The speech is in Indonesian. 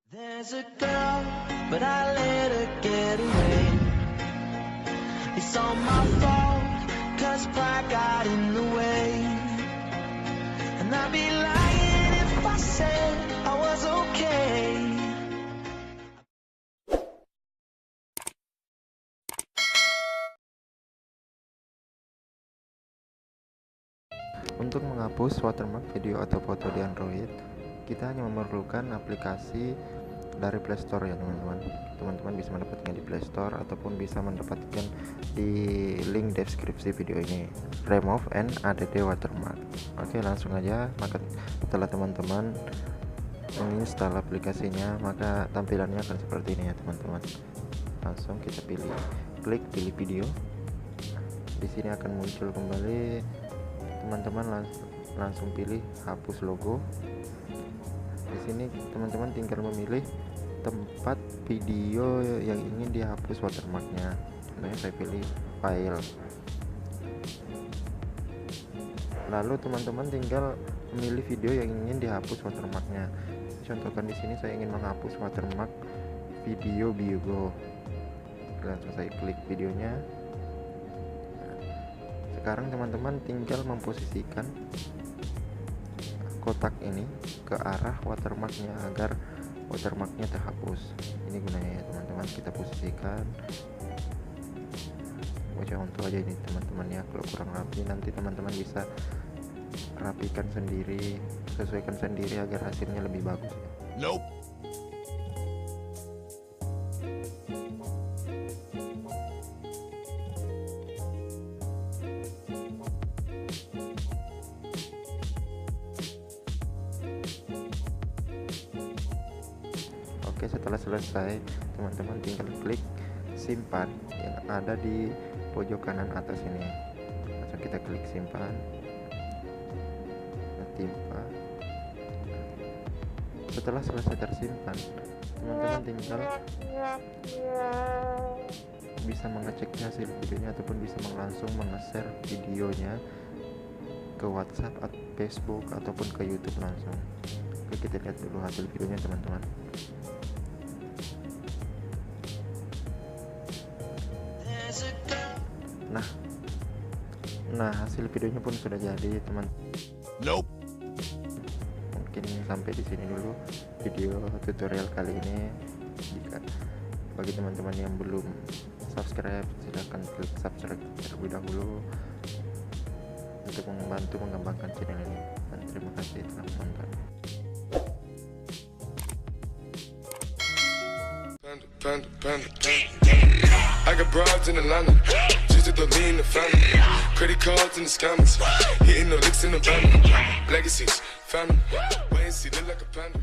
There's a girl, but I let her get away. It's all my fault, cause pride got in the way. And I'd be lying if I said I was okay. Untuk menghapus watermark video atau foto di Android, kita hanya memerlukan aplikasi dari Play Store ya teman-teman. Teman-teman bisa mendapatkan di Play Store ataupun bisa mendapatkan di link deskripsi video ini. Remove and add watermark. Oke, langsung aja. Maka setelah teman-teman menginstal aplikasinya, maka tampilannya akan seperti ini ya teman-teman. Langsung kita klik pilih video. Di sini akan muncul kembali. Teman-teman langsung pilih hapus logo. Di sini teman-teman tinggal memilih tempat video yang ingin dihapus watermarknya. Contohnya saya pilih file. Lalu teman-teman tinggal memilih video yang ingin dihapus watermarknya. Contohkan di sini saya ingin menghapus watermark video Bigo. Langsung saya klik videonya. Sekarang teman-teman tinggal memposisikan kotak ini ke arah watermarknya agar watermarknya terhapus. Ini gunanya ya teman-teman, kita posisikan. Contoh aja ini teman-teman ya, kalau kurang rapi nanti teman-teman bisa rapikan sendiri, sesuaikan sendiri agar hasilnya lebih bagus ya. Nope. Oke, setelah selesai teman-teman tinggal klik simpan yang ada di pojok kanan atas ini. Langsung kita klik simpan, timpa. Setelah selesai tersimpan, teman-teman tinggal bisa mengecek hasil videonya ataupun bisa langsung menge-share videonya ke WhatsApp, Facebook ataupun ke YouTube langsung. Oke, kita lihat dulu hasil videonya teman-teman. Nah, hasil videonya pun sudah jadi teman. Nope. Mungkin sampai di sini dulu video tutorial kali ini. Jika bagi teman-teman yang belum subscribe, silahkan klik subscribe terlebih dahulu untuk membantu mengembangkan channel ini. Dan terima kasih telah menonton. I got broads in Atlanta, just to lean the family. Credit cards in the scammers, hitting the licks in the van. Legacies, family, wait and see, look like a panda.